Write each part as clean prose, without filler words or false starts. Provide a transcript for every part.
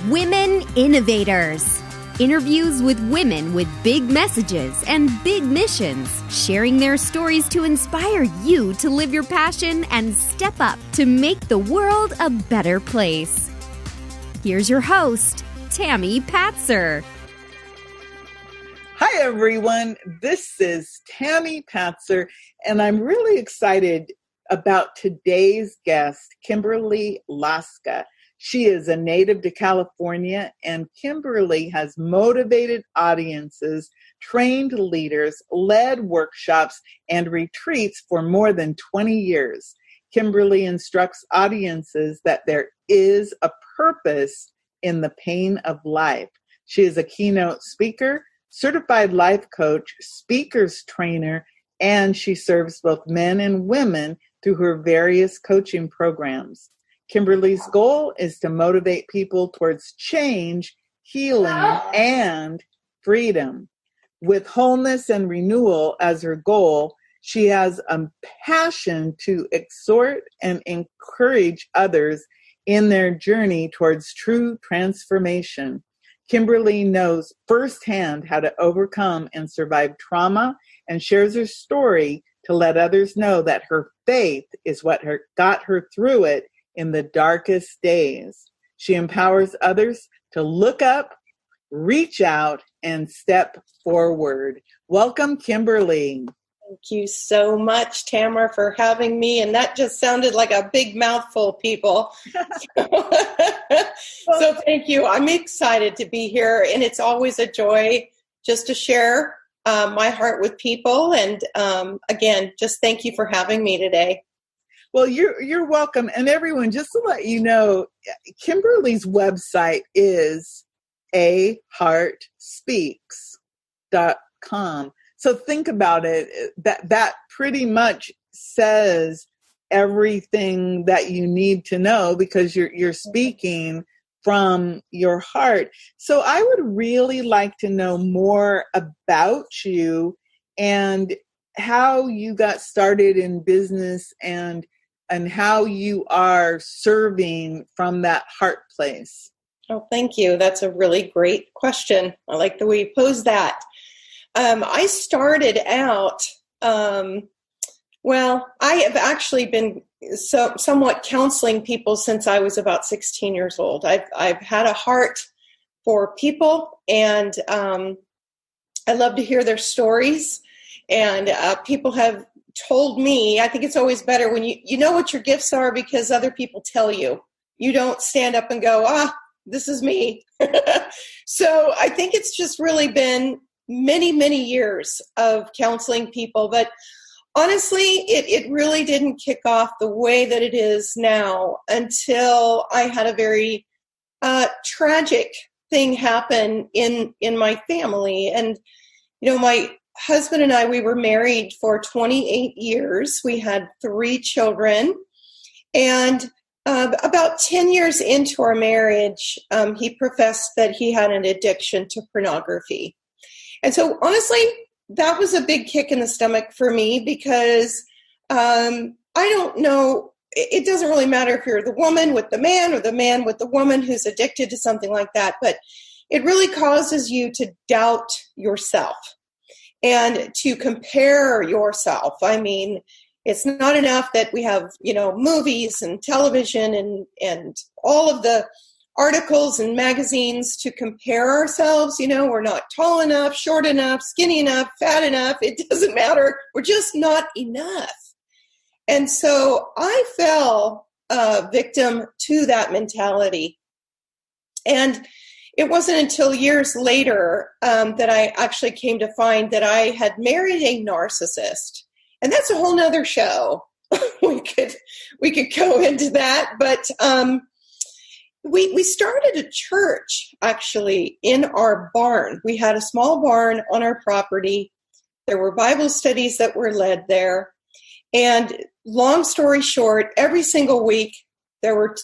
Women Innovators. Interviews with women with big messages and big missions, sharing their stories to inspire you to live your passion and step up to make the world a better place. Here's your host, Tammy Patzer. Hi, everyone. This is Tammy Patzer, and I'm really excited about today's guest, Kimberley Loska. She is a native to California, and Kimberley has motivated audiences, trained leaders, led workshops, and retreats for more than 20 years. Kimberley instructs audiences that there is a purpose in the pain of life. She is a keynote speaker, certified life coach, speakers trainer, and she serves both men and women through her various coaching programs. Kimberley's goal is to motivate people towards change, healing, and freedom. With wholeness and renewal as her goal, she has a passion to exhort and encourage others in their journey towards true transformation. Kimberley knows firsthand how to overcome and survive trauma and shares her story to let others know that her faith is what got her through it in the darkest days. She empowers others to look up, reach out, and step forward. Welcome, Kimberley. Thank you so much, Tamara, for having me. And that just sounded like a big mouthful, people. So thank you. I'm excited to be here. And it's always a joy just to share my heart with people. And again, just thank you for having me today. Well, you're welcome. And everyone, just to let you know, Kimberley's website is aheartspeaks.com. So think about it. That pretty much says everything that you need to know because you're speaking from your heart. So I would really like to know more about you and how you got started in business and how you are serving from that heart place. Oh, thank you. That's a really great question. I like the way you posed that. I started out, I have actually been somewhat counseling people since I was about 16 years old. I've had a heart for people, and I love to hear their stories. And people have told me, I think it's always better when you know what your gifts are because other people tell you. You don't stand up and go, this is me. So I think it's just really been many, many years of counseling people. But honestly, it really didn't kick off the way that it is now until I had a very tragic thing happen in my family. And, my husband and I, we were married for 28 years. We had 3 children. And about 10 years into our marriage, he professed that he had an addiction to pornography. And so honestly, that was a big kick in the stomach for me because I don't know, it doesn't really matter if you're the woman with the man or the man with the woman who's addicted to something like that, but it really causes you to doubt yourself and to compare yourself. I mean, it's not enough that we have, movies and television and all of the articles and magazines to compare ourselves. We're not tall enough, short enough, skinny enough, fat enough. It doesn't matter. We're just not enough. And so I fell victim to that mentality. And it wasn't until years later that I actually came to find that I had married a narcissist. And that's a whole nother show. we could go into that. But we started a church, actually, in our barn. We had a small barn on our property. There were Bible studies that were led there. And long story short, every single week, there were,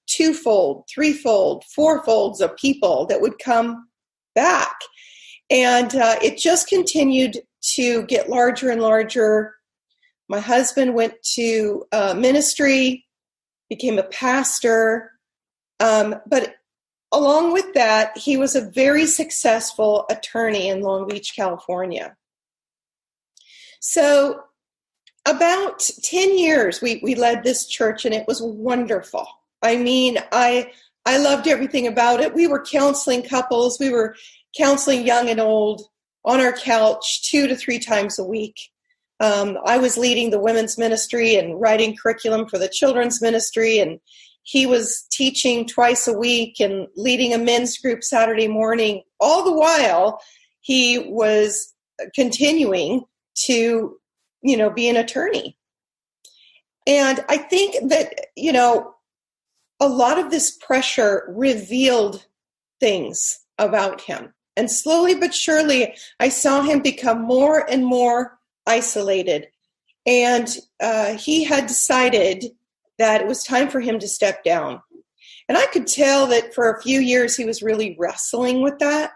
twofold, threefold, fourfolds of people that would come back. And it just continued to get larger and larger. My husband went to ministry, became a pastor. But along with that, he was a very successful attorney in Long Beach, California. So about 10 years, we led this church, and it was wonderful. I mean, I loved everything about it. We were counseling couples. We were counseling young and old on our couch 2 to 3 times a week. I was leading the women's ministry and writing curriculum for the children's ministry, and he was teaching twice a week and leading a men's group Saturday morning. All the while, he was continuing to, be an attorney. And I think that, a lot of this pressure revealed things about him. And slowly but surely, I saw him become more and more isolated. And he had decided that it was time for him to step down. And I could tell that for a few years, he was really wrestling with that.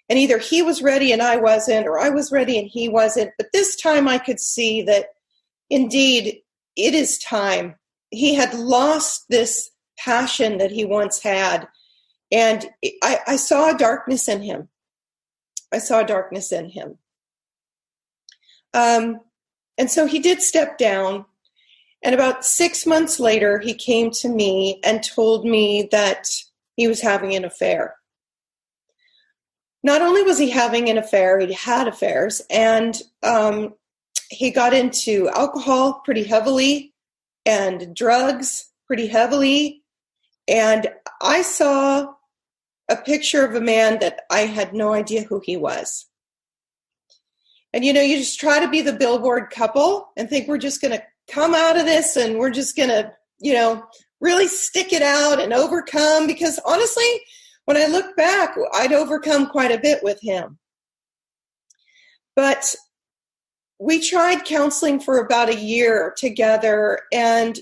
And either he was ready and I wasn't, or I was ready and he wasn't. But this time I could see that indeed it is time. He had lost this passion that he once had. And I saw a darkness in him. And so he did step down. And about 6 months later, he came to me and told me that he was having an affair. Not only was he having an affair, he had affairs, and he got into alcohol pretty heavily and drugs pretty heavily. And I saw a picture of a man that I had no idea who he was. And, you just try to be the billboard couple and think we're just going to come out of this and we're just going to, really stick it out and overcome. Because honestly, when I look back, I'd overcome quite a bit with him. But we tried counseling for about a year together. And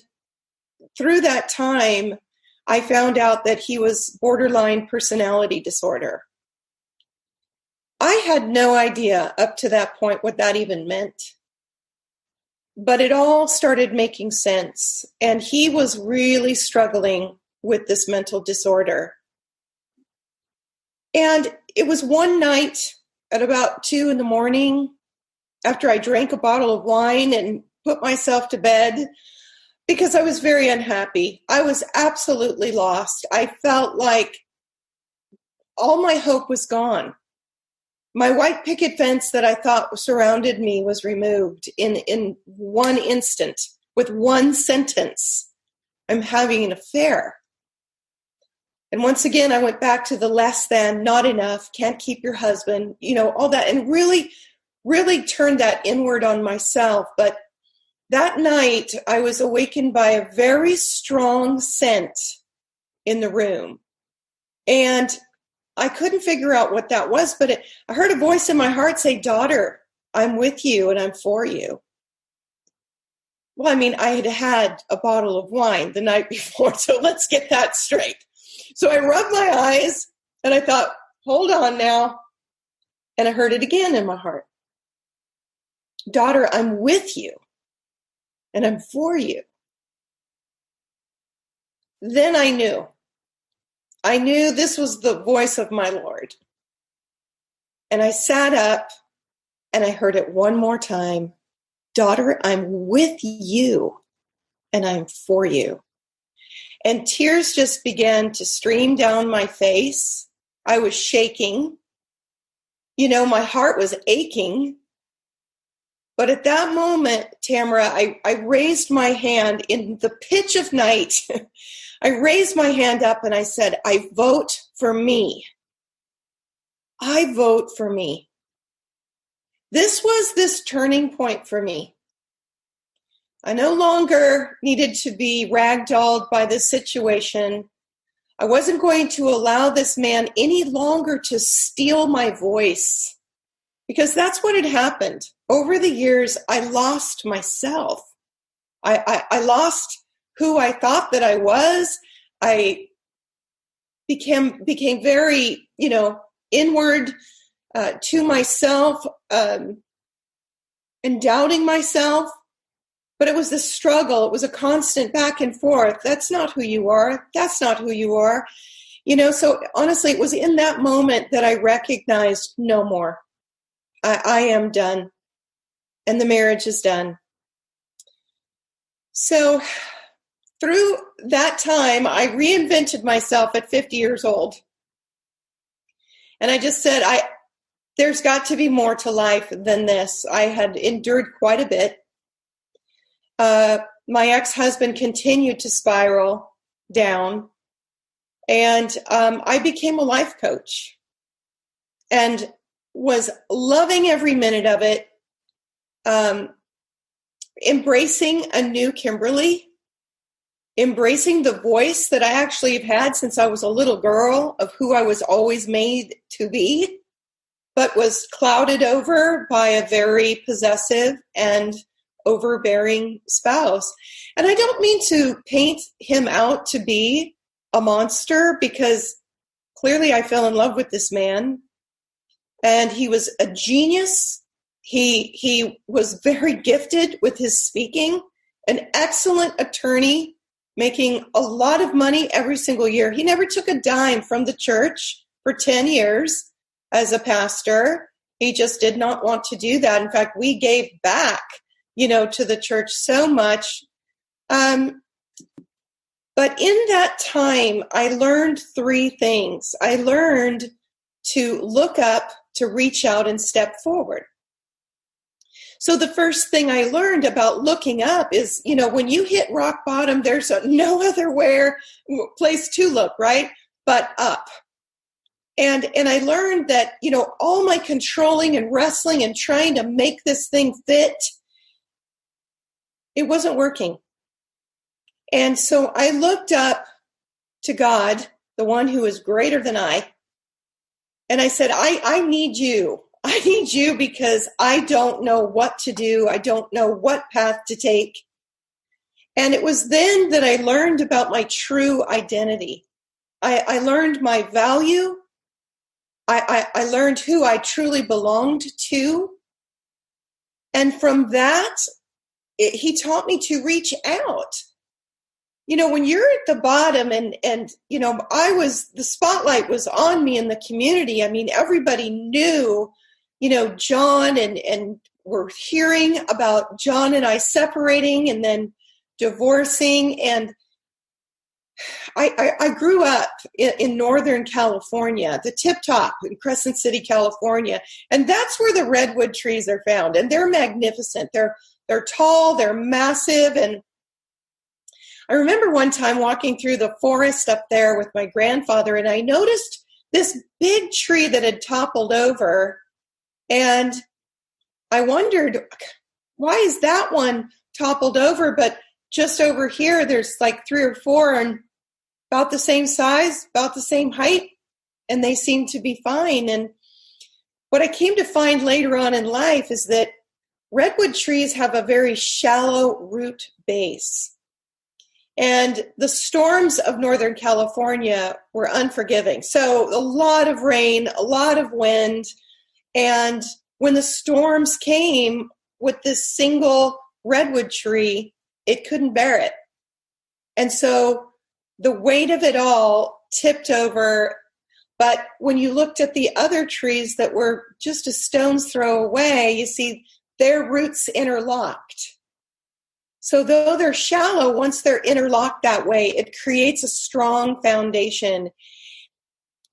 through that time, I found out that he was borderline personality disorder. I had no idea up to that point what that even meant. But it all started making sense. And he was really struggling with this mental disorder. And it was one night at about 2 a.m, after I drank a bottle of wine and put myself to bed, because I was very unhappy. I was absolutely lost. I felt like all my hope was gone. My white picket fence that I thought surrounded me was removed in one instant with one sentence. I'm having an affair. And once again, I went back to the less than, not enough, can't keep your husband, all that, and really, really turned that inward on myself. But that night, I was awakened by a very strong scent in the room. And I couldn't figure out what that was, but I heard a voice in my heart say, "Daughter, I'm with you and I'm for you." Well, I had had a bottle of wine the night before, so let's get that straight. So I rubbed my eyes and I thought, hold on now. And I heard it again in my heart. "Daughter, I'm with you and I'm for you." Then I knew this was the voice of my Lord. And I sat up and I heard it one more time. "Daughter, I'm with you and I'm for you." And tears just began to stream down my face. I was shaking. My heart was aching. But at that moment, Tamara, I raised my hand in the pitch of night. I raised my hand up and I said, "I vote for me. I vote for me." This was this turning point for me. I no longer needed to be ragdolled by this situation. I wasn't going to allow this man any longer to steal my voice, because that's what had happened. Over the years, I lost myself. I lost who I thought that I was. I became very, inward to myself and doubting myself. But it was this struggle. It was a constant back and forth. That's not who you are. That's not who you are. So honestly, it was in that moment that I recognized no more. I am done. And the marriage is done. So through that time, I reinvented myself at 50 years old. And I just said, there's got to be more to life than this. I had endured quite a bit. My ex-husband continued to spiral down. And I became a life coach and was loving every minute of it, embracing a new Kimberly, embracing the voice that I actually have had since I was a little girl of who I was always made to be, but was clouded over by a very possessive and overbearing spouse. And I don't mean to paint him out to be a monster, because clearly I fell in love with this man, and he was a genius. He was very gifted with his speaking, an excellent attorney, making a lot of money every single year. He never took a dime from the church for 10 years as a pastor. He just did not want to do that. In fact, we gave back, to the church so much. But in that time, I learned 3 things. I learned to look up, to reach out, and step forward. So the first thing I learned about looking up is, when you hit rock bottom, there's no other place to look, right? But up. And I learned that, all my controlling and wrestling and trying to make this thing fit, it wasn't working. And so I looked up to God, the one who is greater than I, and I said, I need you. I need you because I don't know what to do. I don't know what path to take. And it was then that I learned about my true identity. I learned my value. I learned who I truly belonged to. And from that, he taught me to reach out. When you're at the bottom and the spotlight was on me in the community. I mean, everybody knew, John, and we're hearing about John and I separating and then divorcing. And I grew up in Northern California, the tip top in Crescent City, California. And that's where the redwood trees are found. And they're magnificent. They're tall, they're massive. And I remember one time walking through the forest up there with my grandfather, and I noticed this big tree that had toppled over. And I wondered, why is that one toppled over? But just over here, there's like 3 or 4 and about the same size, about the same height, and they seem to be fine. And what I came to find later on in life is that redwood trees have a very shallow root base. And the storms of Northern California were unforgiving. So a lot of rain, a lot of wind. And when the storms came with this single redwood tree, it couldn't bear it. And so the weight of it all tipped over. But when you looked at the other trees that were just a stone's throw away, you see their roots interlocked. So though they're shallow, once they're interlocked that way, it creates a strong foundation.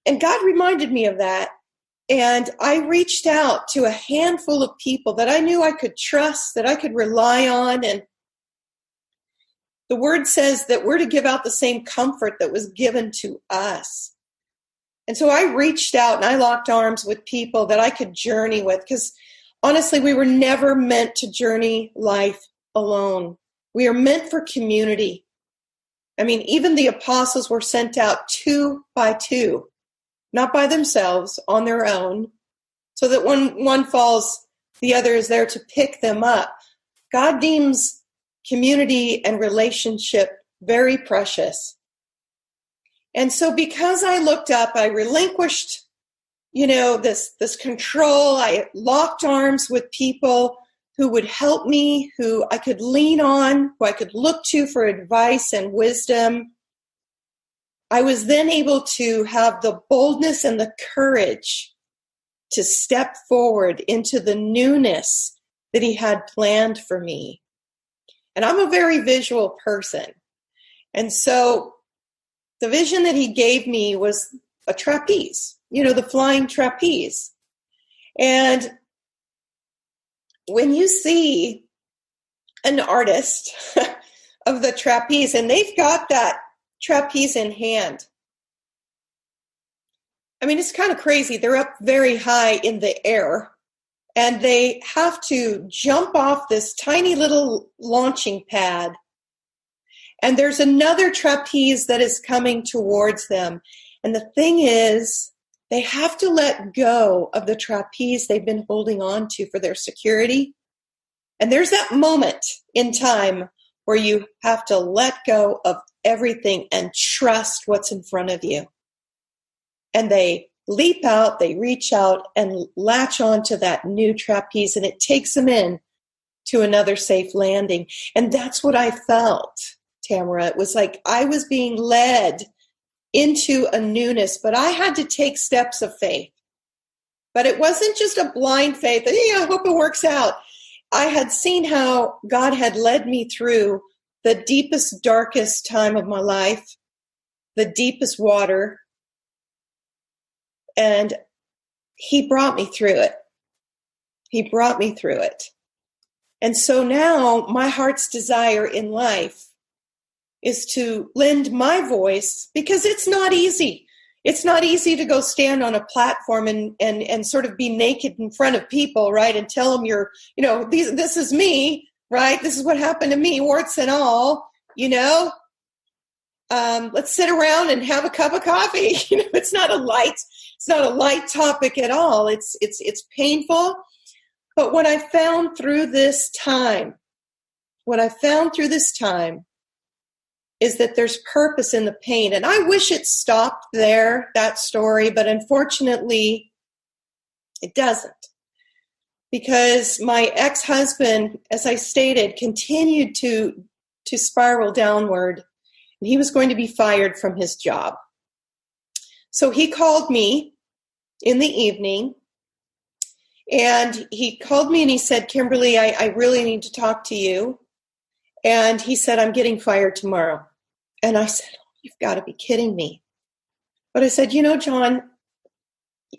And God reminded me of that. And I reached out to a handful of people that I knew I could trust, that I could rely on. And the word says that we're to give out the same comfort that was given to us. And so I reached out and I locked arms with people that I could journey with, because honestly, we were never meant to journey life alone. We are meant for community. I mean, even the apostles were sent out 2 by 2, not by themselves, on their own, so that when one falls, the other is there to pick them up. God deems community and relationship very precious. And so because I looked up, I relinquished, this control. I locked arms with people who would help me, who I could lean on, who I could look to for advice and wisdom. I was then able to have the boldness and the courage to step forward into the newness that he had planned for me. And I'm a very visual person. And so the vision that he gave me was a trapeze, the flying trapeze. And when you see an artist of the trapeze, and they've got that trapeze in hand, I mean, it's kind of crazy. They're up very high in the air, and they have to jump off this tiny little launching pad. And there's another trapeze that is coming towards them. And the thing is, they have to let go of the trapeze they've been holding on to for their security. And there's that moment in time where you have to let go of everything and trust what's in front of you. And they leap out, they reach out and latch onto that new trapeze, and it takes them in to another safe landing. And that's what I felt, Tamara. It was like I was being led into a newness, but I had to take steps of faith. But it wasn't just a blind faith, I hope it works out. I had seen how God had led me through the deepest, darkest time of my life, the deepest water, and he brought me through it. He brought me through it. And so now my heart's desire in life is to lend my voice, because it's not easy. It's not easy to go stand on a platform and sort of be naked in front of people, right? And tell them this is me, right? This is what happened to me, warts and all, let's sit around and have a cup of coffee. It's not a light topic at all. It's painful. But what I found through this time is that there's purpose in the pain. And I wish it stopped there, that story, but unfortunately it doesn't. Because my ex-husband, as I stated, continued to spiral downward, and he was going to be fired from his job. So he called me in the evening, and he called me and he said, Kimberly, I really need to talk to you. And he said, I'm getting fired tomorrow. And I said, you've got to be kidding me. But I said, John,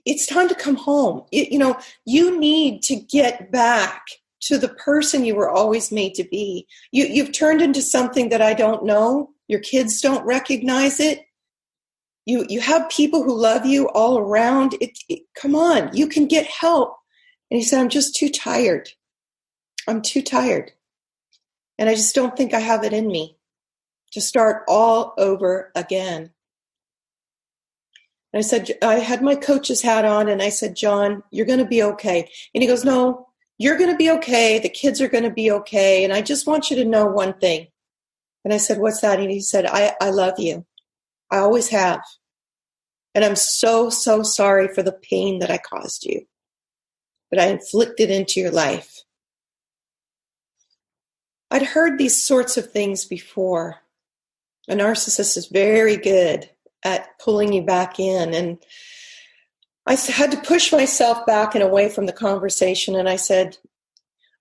it's time to come home. You need to get back to the person you were always made to be. You've turned into something that I don't know. Your kids don't recognize it. You have people who love you all around. Come on, you can get help. And he said, I'm just too tired. I'm too tired. And I just don't think I have it in me to start all over again. And I said, I had my coach's hat on, and I said, John, you're going to be okay. And he goes, no, you're going to be okay. The kids are going to be okay. And I just want you to know one thing. And I said, what's that? And he said, I love you. I always have. And I'm so, so sorry for the pain that I caused you, that I inflicted into your life. I'd heard these sorts of things before. A narcissist is very good at pulling you back in. And I had to push myself back and away from the conversation. And I said,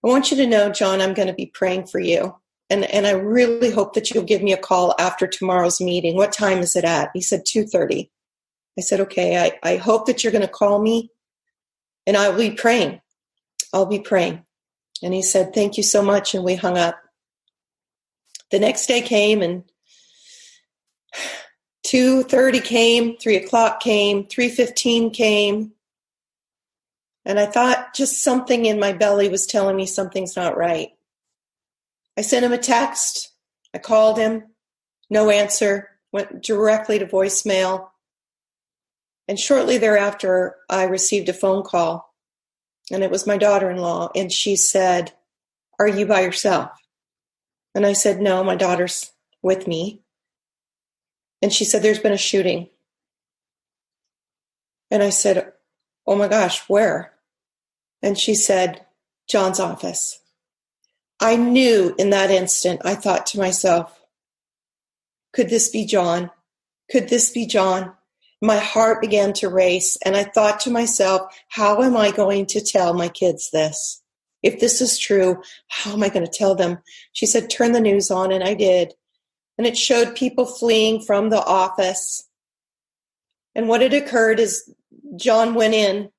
I want you to know, John, I'm going to be praying for you. And I really hope that you'll give me a call after tomorrow's meeting. What time is it at? He said 2:30. I said, okay, I hope that you're going to call me, and I'll be praying. I'll be praying. And he said, thank you so much. And we hung up. The next day came, and 2:30 came, 3:00 came, 3:15 came. And I thought just something in my belly was telling me something's not right. I sent him a text. I called him. No answer. Went directly to voicemail. And shortly thereafter, I received a phone call. And it was my daughter-in-law. And she said, are you by yourself? And I said, no, my daughter's with me. And she said, there's been a shooting. And I said, oh my gosh, where? And she said, John's office. I knew in that instant, I thought to myself, could this be John? Could this be John? My heart began to race, and I thought to myself, how am I going to tell my kids this? If this is true, how am I going to tell them? She said, turn the news on, and I did. And it showed people fleeing from the office. And what had occurred is John went in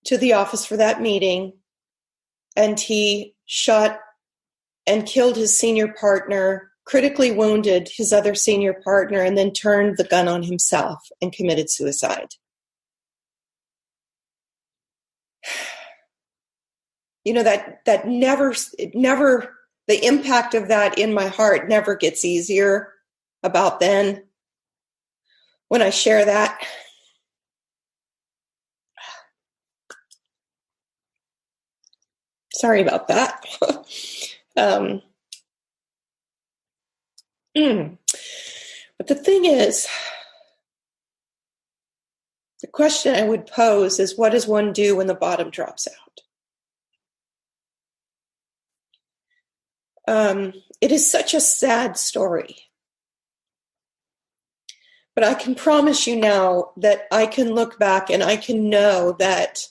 to the office for that meeting, and he shot and killed his senior partner, critically wounded his other senior partner, and then turned the gun on himself and committed suicide. You know, that never, the impact of that in my heart never gets easier about then when I share that. Sorry about that. But the thing is, the question I would pose is, what does one do when the bottom drops out? It is such a sad story. But I can promise you now that I can look back and I can know that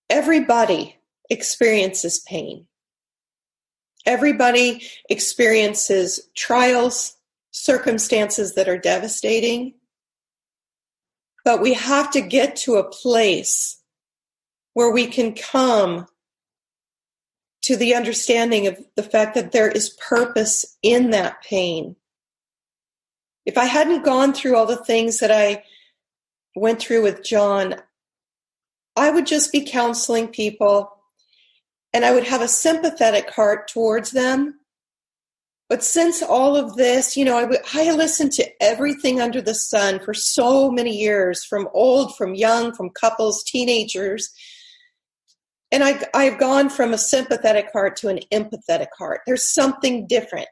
everybody experiences pain. Everybody experiences trials, circumstances that are devastating. But we have to get to a place where we can come to the understanding of the fact that there is purpose in that pain. If I hadn't gone through all the things that I went through with John, I would just be counseling people, and I would have a sympathetic heart towards them. But since all of this, you know, I listened to everything under the sun for so many years, from old, from young, from couples, teenagers. And I've gone from a sympathetic heart to an empathetic heart. There's something different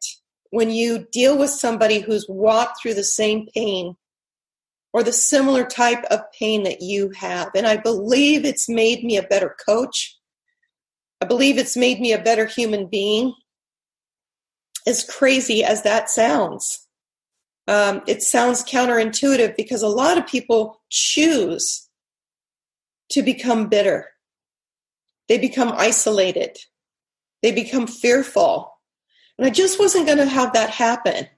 when you deal with somebody who's walked through the same pain or the similar type of pain that you have. And I believe it's made me a better coach. I believe it's made me a better human being. As crazy as that sounds, it sounds counterintuitive because a lot of people choose to become bitter. They become isolated. They become fearful. And I just wasn't going to have that happen.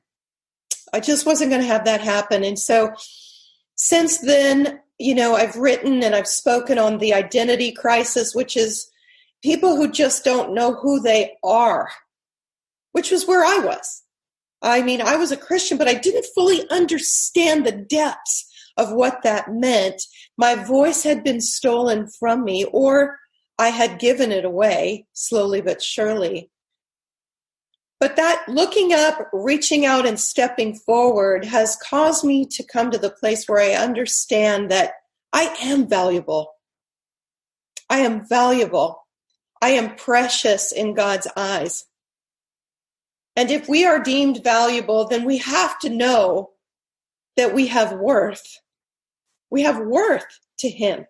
And so since then, you know, I've written and I've spoken on the identity crisis, which is people who just don't know who they are, which was where I was. I mean, I was a Christian, but I didn't fully understand the depths of what that meant. My voice had been stolen from me, or I had given it away slowly but surely. But that looking up, reaching out, and stepping forward has caused me to come to the place where I understand that I am valuable. I am valuable. I am precious in God's eyes. And if we are deemed valuable, then we have to know that we have worth. We have worth to Him.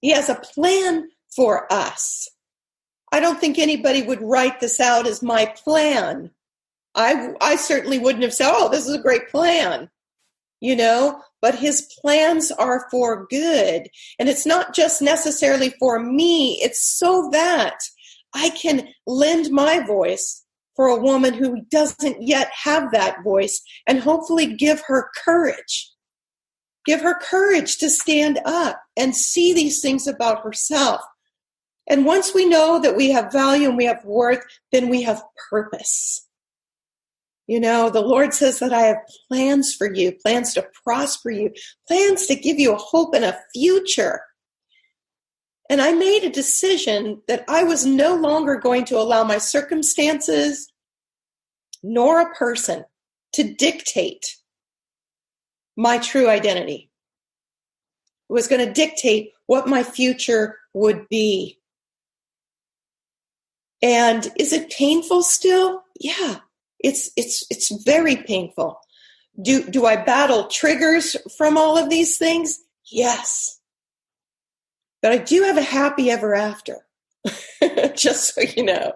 He has a plan for us. I don't think anybody would write this out as my plan. I certainly wouldn't have said, oh, this is a great plan, you know, but His plans are for good. And it's not just necessarily for me. It's so that I can lend my voice for a woman who doesn't yet have that voice, and hopefully give her courage. Give her courage to stand up and see these things about herself. And once we know that we have value and we have worth, then we have purpose. You know, the Lord says that I have plans for you, plans to prosper you, plans to give you a hope and a future. And I made a decision that I was no longer going to allow my circumstances nor a person to dictate my true identity. It was going to dictate what my future would be. And is it painful still? Yeah, it's very painful. Do I battle triggers from all of these things? Yes. But I do have a happy ever after, just so you know.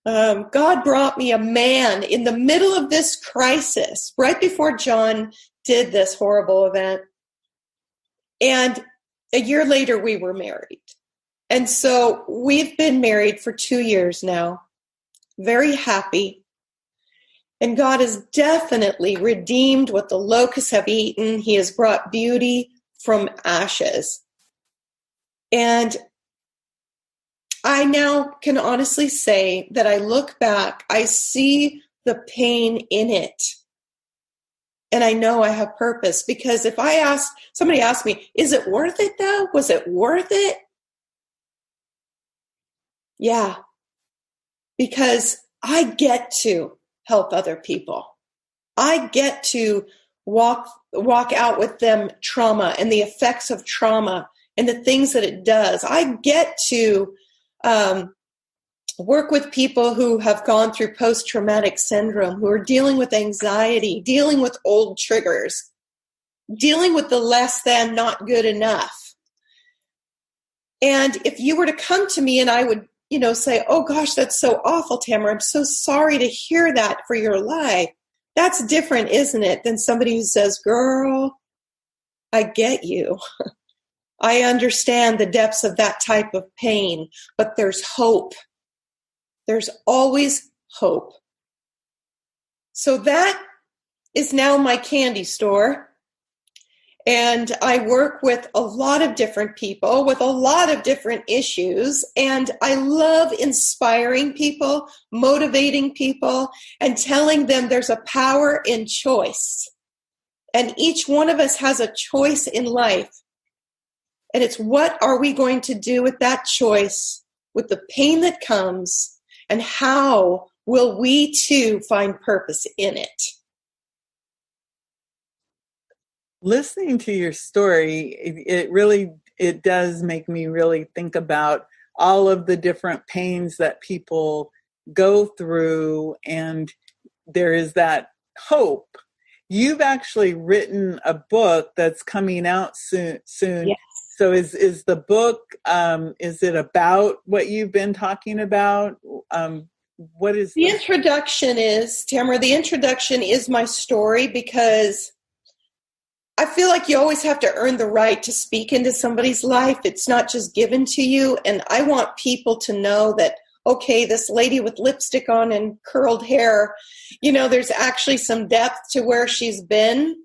God brought me a man in the middle of this crisis, right before John did this horrible event. And a year later, we were married. And so we've been married for 2 years now, very happy. And God has definitely redeemed what the locusts have eaten. He has brought beauty from ashes. And I now can honestly say that I look back, I see the pain in it. And I know I have purpose, because if somebody asked me, is it worth it though? Was it worth it? Yeah, because I get to help other people. I get to walk out with them trauma and the effects of trauma and the things that it does. I get to work with people who have gone through post-traumatic syndrome, who are dealing with anxiety, dealing with old triggers, dealing with the less than, not good enough. And if you were to come to me and I would, say, oh gosh, that's so awful, Tamara, I'm so sorry to hear that for your life. That's different, isn't it, than somebody who says, girl, I get you. I understand the depths of that type of pain, but there's hope. There's always hope. So that is now my candy store. And I work with a lot of different people with a lot of different issues. And I love inspiring people, motivating people, and telling them there's a power in choice. And each one of us has a choice in life. And it's, what are we going to do with that choice, with the pain that comes, and how will we too find purpose in it? Listening to your story, it does make me really think about all of the different pains that people go through, and there is that hope. You've actually written a book that's coming out soon. Yes. So is the book, is it about what you've been talking about? What is the introduction is, Tamara, the introduction is my story, because I feel like you always have to earn the right to speak into somebody's life. It's not just given to you. And I want people to know that, okay, this lady with lipstick on and curled hair, there's actually some depth to where she's been.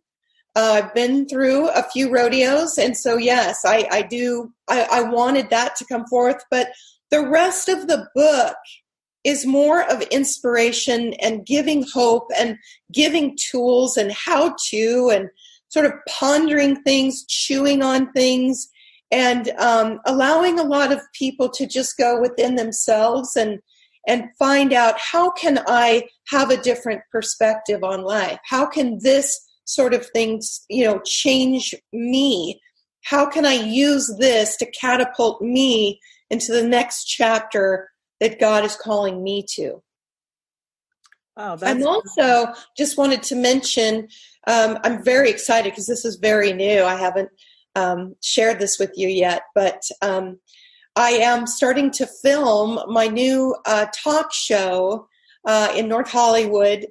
I've been through a few rodeos. And so, yes, I do. I wanted that to come forth. But the rest of the book is more of inspiration and giving hope and giving tools and how to, and sort of pondering things, chewing on things, and allowing a lot of people to just go within themselves and find out, how can I have a different perspective on life? How can this sort of thing, change me? How can I use this to catapult me into the next chapter that God is calling me to? Wow, I'm also just wanted to mention, I'm very excited because this is very new. I haven't shared this with you yet, but I am starting to film my new talk show in North Hollywood.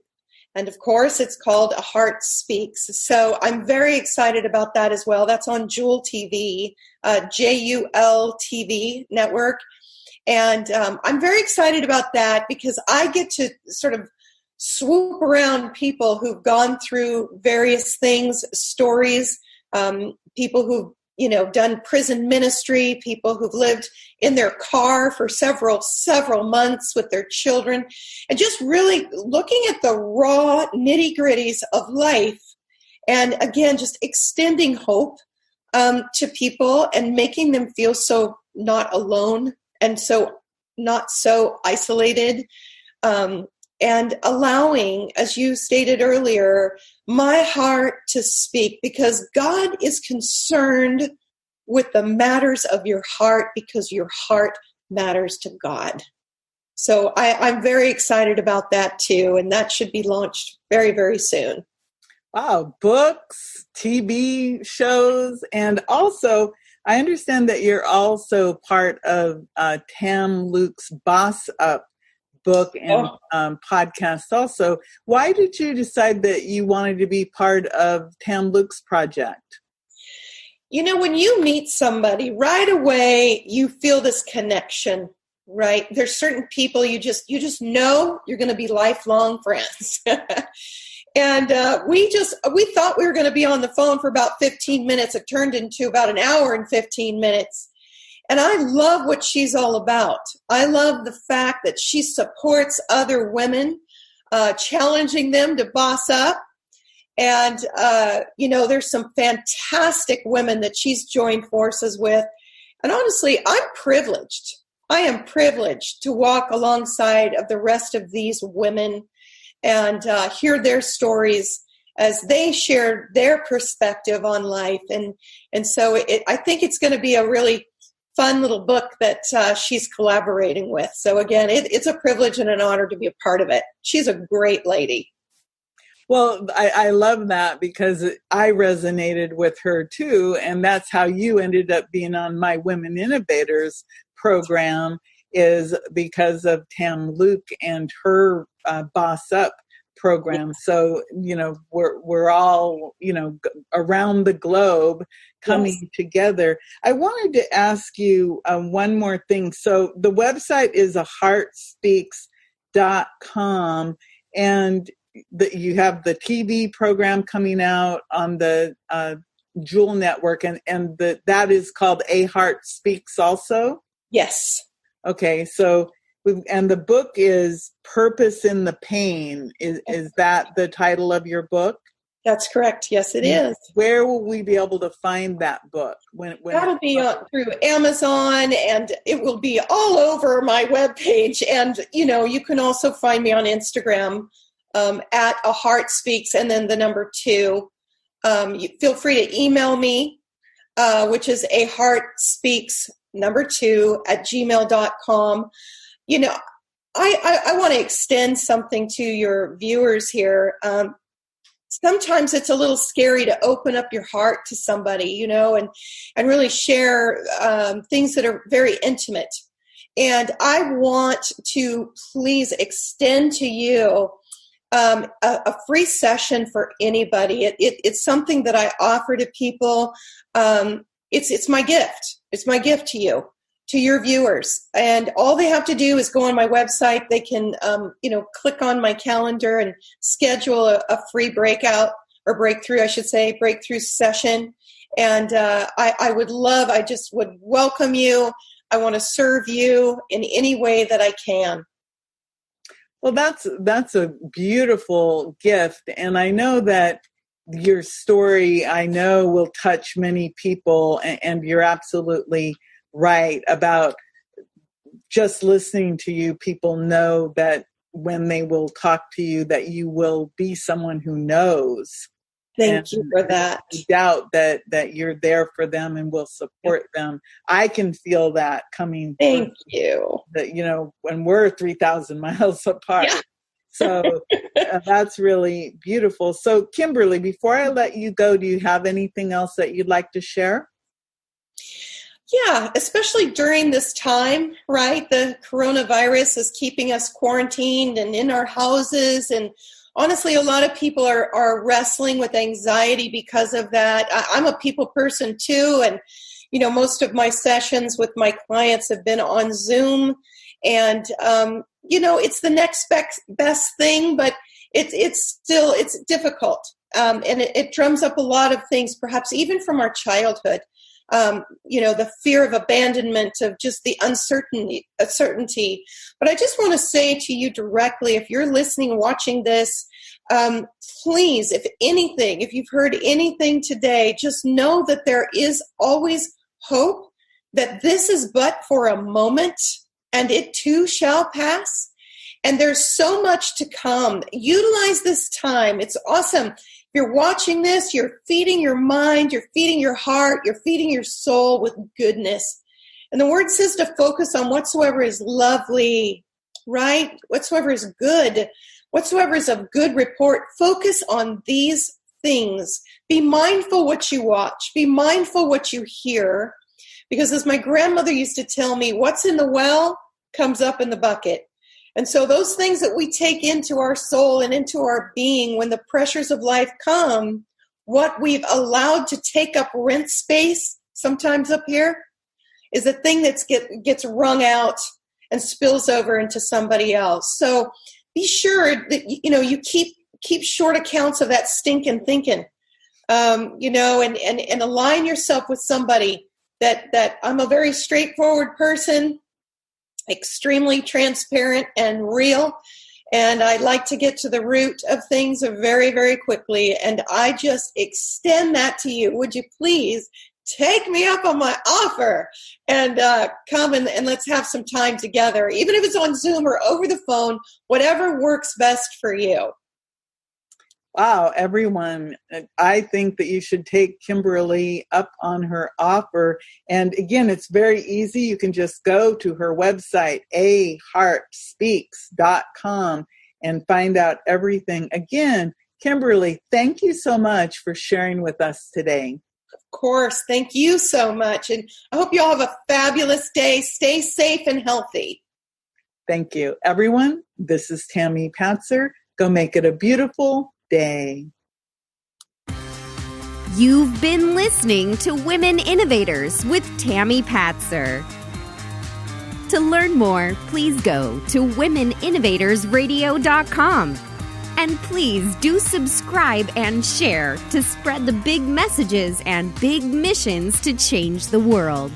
And of course, it's called A Heart Speaks. So I'm very excited about that as well. That's on Jewel TV, JUL TV network. And I'm very excited about that because I get to sort of swoop around people who've gone through various things, stories, people who've, done prison ministry, people who've lived in their car for several months with their children, and just really looking at the raw nitty-gritties of life. And again, just extending hope to people and making them feel so not alone and so not so isolated. And allowing, as you stated earlier, my heart to speak, because God is concerned with the matters of your heart, because your heart matters to God. So I'm very excited about that too, and that should be launched very, very soon. Wow, books, TV shows, and also I understand that you're also part of Tam Luke's Boss Up book and podcast also. Why did you decide that you wanted to be part of Tam Luke's project? You know, when you meet somebody right away, you feel this connection, right? There's certain people you just know you're going to be lifelong friends. And we thought we were going to be on the phone for about 15 minutes. It turned into about an hour and 15 minutes. And I love what she's all about. I love the fact that she supports other women, challenging them to boss up. And, there's some fantastic women that she's joined forces with. And honestly, I'm privileged. I am privileged to walk alongside of the rest of these women and hear their stories as they share their perspective on life. And so I think it's going to be a really fun little book that she's collaborating with. So again, it's a privilege and an honor to be a part of it. She's a great lady. Well, I love that because I resonated with her too. And that's how you ended up being on my Women Innovators program, is because of Tam Luke and her Boss Up program. So, we're all, around the globe coming together. I wanted to ask you one more thing. So the website is heartspeaks.com, and you have the TV program coming out on the Jewel Network, and that is called A Heart Speaks also? Yes. Okay, so, and the book is Purpose in the Pain. Is that the title of your book? That's correct. Yes, it is. Where will we be able to find that book? That'll be through Amazon, and it will be all over my webpage. And, you can also find me on Instagram at A Heart Speaks, and then the number 2. You feel free to email me, which is aheartspeaks2@gmail.com. I want to extend something to your viewers here. Sometimes it's a little scary to open up your heart to somebody, and really share things that are very intimate. And I want to please extend to you a free session for anybody. It's something that I offer to people. It's my gift. It's my gift to you, to your viewers. And all they have to do is go on my website. They can, click on my calendar and schedule a free breakout or breakthrough session. And I just would welcome you. I want to serve you in any way that I can. Well, that's a beautiful gift. And I know that your story, will touch many people, and you're absolutely right about just listening to you. People know that when they will talk to you, that you will be someone who knows. Thank you for that. Doubt that you're there for them and will support them. I can feel that coming. Thank you. That, when we're 3,000 miles apart. Yeah. So that's really beautiful. So Kimberly, before I let you go, do you have anything else that you'd like to share? Yeah, especially during this time, right? The coronavirus is keeping us quarantined and in our houses. And honestly, a lot of people are wrestling with anxiety because of that. I'm a people person too. And, most of my sessions with my clients have been on Zoom. And, it's the next best thing, but it's difficult. And it drums up a lot of things, perhaps even from our childhood. The fear of abandonment, of just the uncertainty. But I just want to say to you directly, if you're listening, watching this, please, if you've heard anything today, just know that there is always hope, that this is but for a moment, and it too shall pass. And there's so much to come. Utilize this time. It's awesome. You're watching this, you're feeding your mind, you're feeding your heart, you're feeding your soul with goodness. And the word says to focus on whatsoever is lovely, right? Whatsoever is good, whatsoever is of good report. Focus on these things. Be mindful what you watch. Be mindful what you hear. Because as my grandmother used to tell me, what's in the well comes up in the bucket. And so those things that we take into our soul and into our being when the pressures of life come, what we've allowed to take up rent space, sometimes up here, is a thing that gets wrung out and spills over into somebody else. So be sure that you keep short accounts of that stinking thinking, and align yourself with somebody that I'm a very straightforward person, extremely transparent and real. And I like to get to the root of things very, very quickly. And I just extend that to you. Would you please take me up on my offer and come and let's have some time together, even if it's on Zoom or over the phone, whatever works best for you. Wow, everyone, I think that you should take Kimberly up on her offer. And again, it's very easy. You can just go to her website, aheartspeaks.com, and find out everything. Again, Kimberly, thank you so much for sharing with us today. Of course. Thank you so much. And I hope you all have a fabulous day. Stay safe and healthy. Thank you. Everyone, this is Tammy Patzer. Go make it a beautiful day. You've been listening to Women Innovators with Tammy Patzer. To learn more, please go to womeninnovatorsradio.com. And please do subscribe and share to spread the big messages and big missions to change the world.